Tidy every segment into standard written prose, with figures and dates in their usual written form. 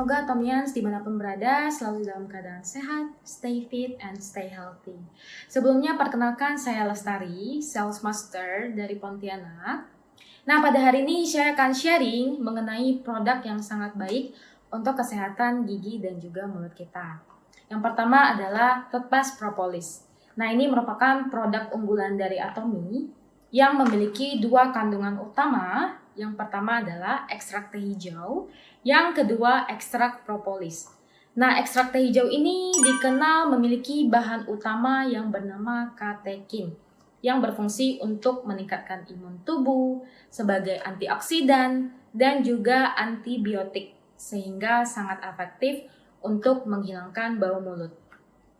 Semoga Atomians dimanapun berada selalu dalam keadaan sehat, stay fit, and stay healthy. Sebelumnya perkenalkan saya Lestari, Sales Master dari Pontianak. Nah, pada hari ini saya akan sharing mengenai produk yang sangat baik untuk kesehatan gigi dan juga mulut kita. Yang pertama adalah toothpaste propolis. Nah, ini merupakan produk unggulan dari Atomi yang memiliki dua kandungan utama. Yang pertama adalah ekstrak teh hijau, yang kedua ekstrak propolis. Nah, ekstrak teh hijau ini dikenal memiliki bahan utama yang bernama katekin, yang berfungsi untuk meningkatkan imun tubuh sebagai antioksidan dan juga antibiotik, sehingga sangat efektif untuk menghilangkan bau mulut.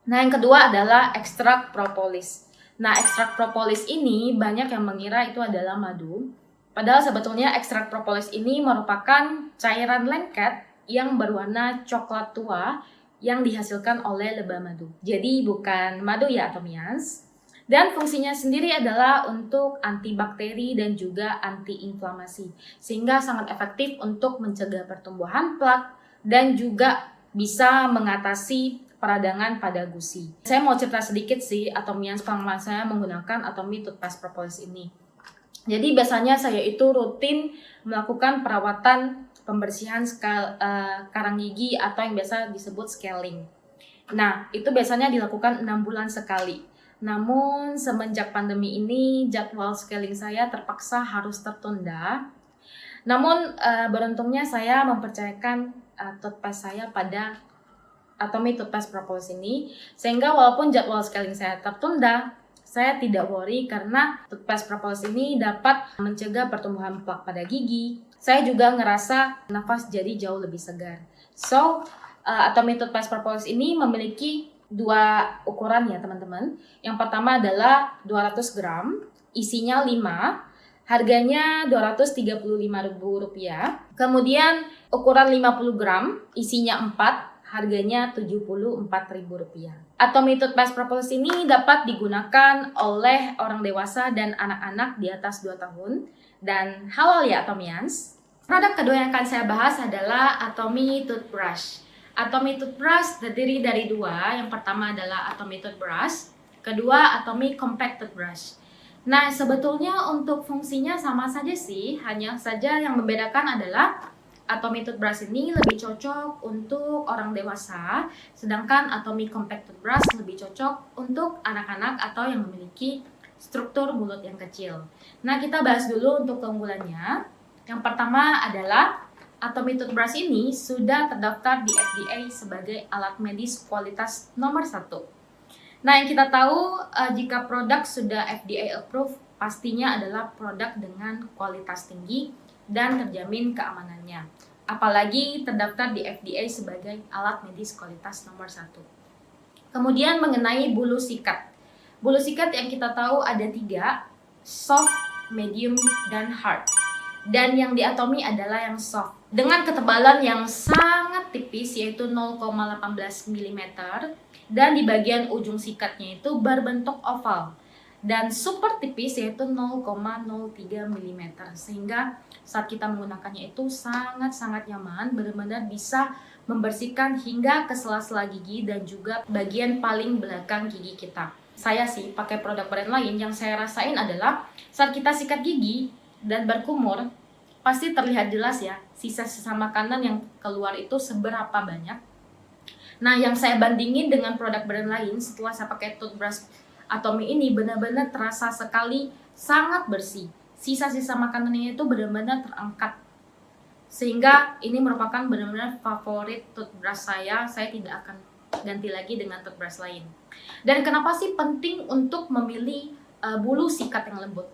Nah, yang kedua adalah ekstrak propolis. Nah, ekstrak propolis ini banyak yang mengira itu adalah madu. Padahal sebetulnya ekstrak propolis ini merupakan cairan lengket yang berwarna coklat tua yang dihasilkan oleh lebah madu. Jadi bukan madu ya Atomians. Dan fungsinya sendiri adalah untuk antibakteri dan juga antiinflamasi. Sehingga sangat efektif untuk mencegah pertumbuhan plak dan juga bisa mengatasi peradangan pada gusi. Saya mau cerita sedikit sih Atomians pengalaman saya menggunakan Atomi toothpaste propolis ini. Jadi biasanya saya itu rutin melakukan perawatan pembersihan karang gigi atau yang biasa disebut scaling. Nah, itu biasanya dilakukan 6 bulan sekali. Namun semenjak pandemi ini jadwal scaling saya terpaksa harus tertunda. Namun beruntungnya saya mempercayakan toothpaste saya pada Atomi toothpaste propolis ini, sehingga walaupun jadwal scaling saya tertunda, saya tidak worry karena toothpaste propolis ini dapat mencegah pertumbuhan plak pada gigi. Saya juga ngerasa nafas jadi jauh lebih segar. So, Atomi toothpaste propolis ini memiliki dua ukuran ya teman-teman. Yang pertama adalah 200 gram, isinya 5, harganya Rp235.000. Kemudian ukuran 50 gram, isinya 4, harganya Rp74.000. Atomi toothpaste propolis ini dapat digunakan oleh orang dewasa dan anak-anak di atas 2 tahun dan halal ya Atomians. Produk kedua yang akan saya bahas adalah Atomi toothbrush. Atomi toothbrush terdiri dari dua. Yang pertama adalah Atomi toothbrush, kedua Atomi compact toothbrush. Nah, sebetulnya untuk fungsinya sama saja sih, hanya saja yang membedakan adalah Atomi toothbrush ini lebih cocok untuk orang dewasa, sedangkan Atomi compact toothbrush lebih cocok untuk anak-anak atau yang memiliki struktur mulut yang kecil. Nah, kita bahas dulu untuk keunggulannya. Yang pertama adalah Atomi toothbrush ini sudah terdaftar di FDA sebagai alat medis kualitas nomor 1. Nah, yang kita tahu jika produk sudah FDA approved, pastinya adalah produk dengan kualitas tinggi dan terjamin keamanannya. Apalagi terdaftar di FDA sebagai alat medis kualitas nomor 1. Kemudian mengenai bulu sikat. Bulu sikat yang kita tahu ada 3, soft, medium, dan hard. Dan yang di Atomi adalah yang soft. Dengan ketebalan yang sangat tipis yaitu 0,18 mm. Dan di bagian ujung sikatnya itu berbentuk oval. Dan super tipis yaitu 0,03 mm, sehingga saat kita menggunakannya itu sangat-sangat nyaman, benar-benar bisa membersihkan hingga ke sela-sela gigi dan juga bagian paling belakang gigi kita. Saya sih pakai produk brand lain, yang saya rasain adalah saat kita sikat gigi dan berkumur, pasti terlihat jelas ya sisa-sisa makanan yang keluar itu seberapa banyak. Nah, yang saya bandingin dengan produk brand lain setelah saya pakai toothbrush Atomi ini benar-benar terasa sekali sangat bersih. Sisa-sisa makanannya itu benar-benar terangkat. Sehingga ini merupakan benar-benar favorit toothbrush saya. Saya tidak akan ganti lagi dengan toothbrush lain. Dan kenapa sih penting untuk memilih bulu sikat yang lembut?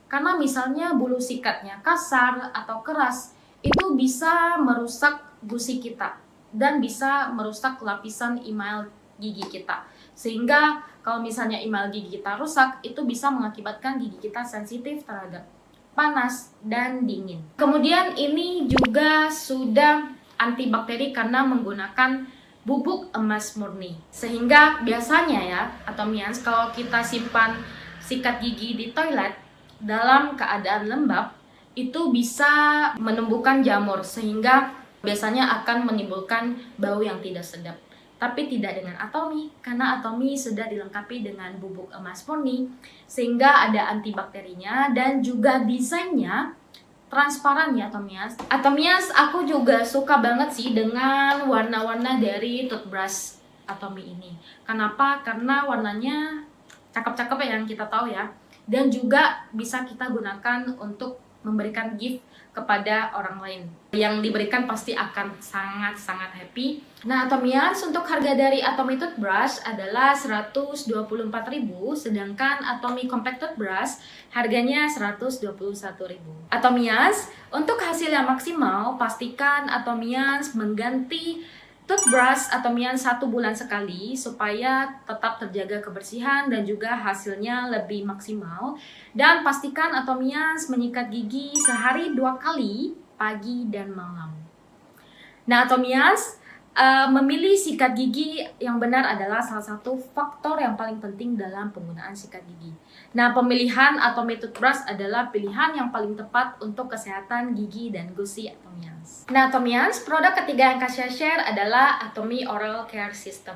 Karena misalnya bulu sikatnya kasar atau keras, itu bisa merusak gusi kita dan bisa merusak lapisan email gigi kita. Sehingga kalau misalnya email gigi kita rusak, itu bisa mengakibatkan gigi kita sensitif terhadap panas dan dingin. Kemudian ini juga sudah antibakteri karena menggunakan bubuk emas murni. Sehingga biasanya ya, Atomians, kalau kita simpan sikat gigi di toilet dalam keadaan lembab, itu bisa menumbuhkan jamur sehingga biasanya akan menimbulkan bau yang tidak sedap. Tapi tidak dengan Atomy, karena Atomy sudah dilengkapi dengan bubuk emas murni, sehingga ada antibakterinya dan juga desainnya transparan ya Atomias. Atomias aku juga suka banget sih dengan warna-warna dari toothbrush Atomy ini. Kenapa? Karena warnanya cakep-cakep ya, yang kita tahu ya. Dan juga bisa kita gunakan untuk memberikan gift kepada orang lain. Yang diberikan pasti akan sangat-sangat happy. Nah, Atomians, untuk harga dari Atomy Toothbrush adalah 124.000, sedangkan Atomy Compact Toothbrush harganya 121.000. Atomians, untuk hasil yang maksimal, pastikan Atomians mengganti toothbrush Atomians 1 bulan sekali supaya tetap terjaga kebersihan dan juga hasilnya lebih maksimal. Dan pastikan Atomians menyikat gigi sehari 2 kali, pagi dan malam. Nah, Atomians, memilih sikat gigi yang benar adalah salah satu faktor yang paling penting dalam penggunaan sikat gigi. Nah, pemilihan Atomy Toothbrush adalah pilihan yang paling tepat untuk kesehatan gigi dan gusi Atomians. Nah, Atomians, produk ketiga yang Kasia share adalah Atomy Oral Care System.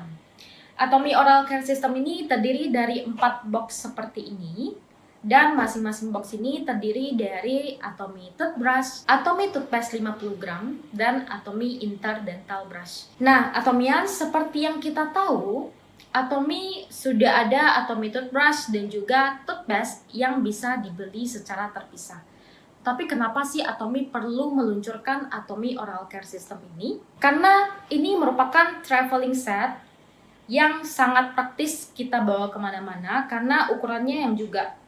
Atomy Oral Care System ini terdiri dari 4 box seperti ini. Dan masing-masing box ini terdiri dari Atomy Toothbrush, Atomy Toothpaste 50 gram, dan Atomy Interdental Brush. Nah, Atomians, seperti yang kita tahu, Atomy sudah ada Atomy Toothbrush dan juga Toothpaste yang bisa dibeli secara terpisah. Tapi kenapa sih Atomy perlu meluncurkan Atomy Oral Care System ini? Karena ini merupakan traveling set yang sangat praktis kita bawa kemana-mana karena ukurannya yang juga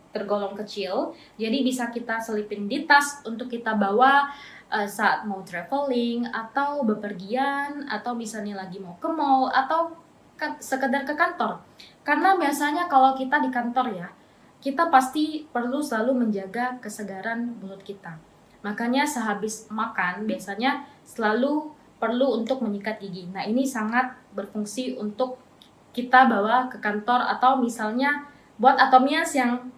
tergolong kecil, jadi bisa kita selipin di tas untuk kita bawa saat mau traveling atau bepergian atau misalnya lagi mau ke mall atau sekedar ke kantor. Karena biasanya kalau kita di kantor ya, kita pasti perlu selalu menjaga kesegaran mulut kita. Makanya sehabis makan biasanya selalu perlu untuk menyikat gigi. Nah, ini sangat berfungsi untuk kita bawa ke kantor atau misalnya buat Atomians yang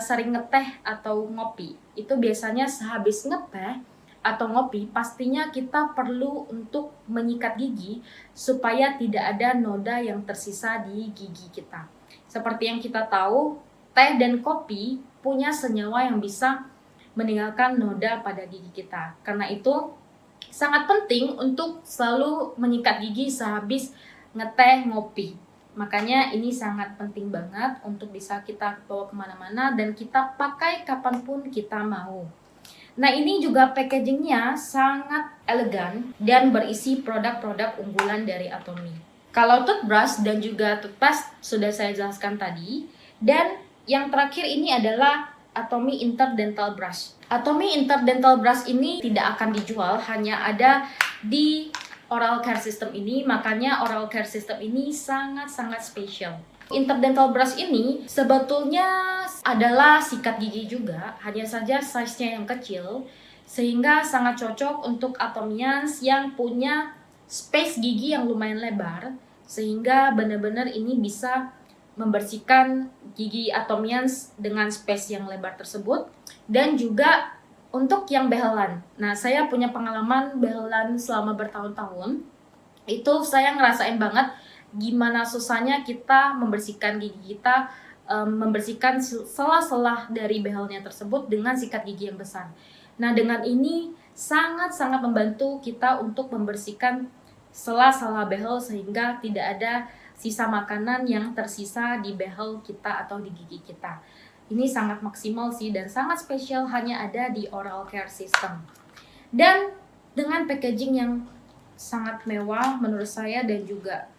sering ngeteh atau ngopi, itu biasanya sehabis ngeteh atau ngopi pastinya kita perlu untuk menyikat gigi supaya tidak ada noda yang tersisa di gigi kita. Seperti yang kita tahu, teh dan kopi punya senyawa yang bisa meninggalkan noda pada gigi kita. Karena itu sangat penting untuk selalu menyikat gigi sehabis ngeteh ngopi. Makanya ini sangat penting banget untuk bisa kita bawa kemana-mana dan kita pakai kapanpun kita mau. Nah, ini juga packagingnya sangat elegan dan berisi produk-produk unggulan dari Atomy. Kalau toothbrush dan juga toothpaste sudah saya jelaskan tadi. Dan yang terakhir ini adalah Atomy Interdental Brush. Atomy Interdental Brush ini tidak akan dijual, hanya ada di Oral Care System ini, makanya Oral Care System ini sangat-sangat spesial. Interdental Brush ini sebetulnya adalah sikat gigi juga, hanya saja size-nya yang kecil, sehingga sangat cocok untuk Atomians yang punya space gigi yang lumayan lebar, sehingga benar-benar ini bisa membersihkan gigi Atomians dengan space yang lebar tersebut, dan juga untuk yang behelan. Nah, saya punya pengalaman behelan selama bertahun-tahun. Itu saya ngerasain banget gimana susahnya kita membersihkan gigi kita, membersihkan sela-sela dari behelnya tersebut dengan sikat gigi yang besar. Nah, dengan ini sangat-sangat membantu kita untuk membersihkan sela-sela behel sehingga tidak ada sisa makanan yang tersisa di behel kita atau di gigi kita. Ini sangat maksimal sih dan sangat spesial, hanya ada di Oral Care System. Dan dengan packaging yang sangat mewah menurut saya dan juga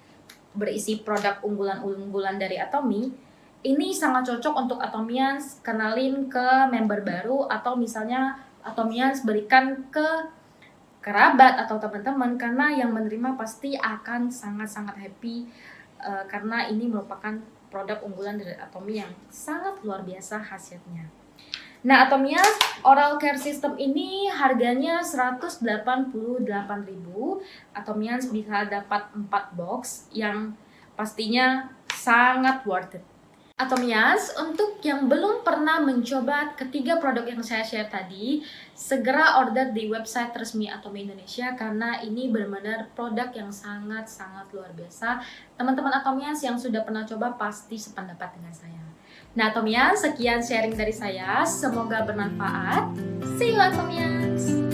berisi produk unggulan-unggulan dari Atomy, ini sangat cocok untuk Atomians kenalin ke member baru atau misalnya Atomians berikan ke kerabat atau teman-teman, karena yang menerima pasti akan sangat-sangat happy karena ini merupakan produk unggulan dari Atomy yang sangat luar biasa hasilnya. Nah, Atomians Oral Care System ini harganya 188.000. Atomians bisa dapat 4 box yang pastinya sangat worth it. Atomias, untuk yang belum pernah mencoba ketiga produk yang saya share tadi, segera order di website resmi Atomi Indonesia karena ini benar-benar produk yang sangat-sangat luar biasa. Teman-teman Atomias yang sudah pernah coba pasti sependapat dengan saya. Nah Atomias, sekian sharing dari saya, semoga bermanfaat. See you Atomias!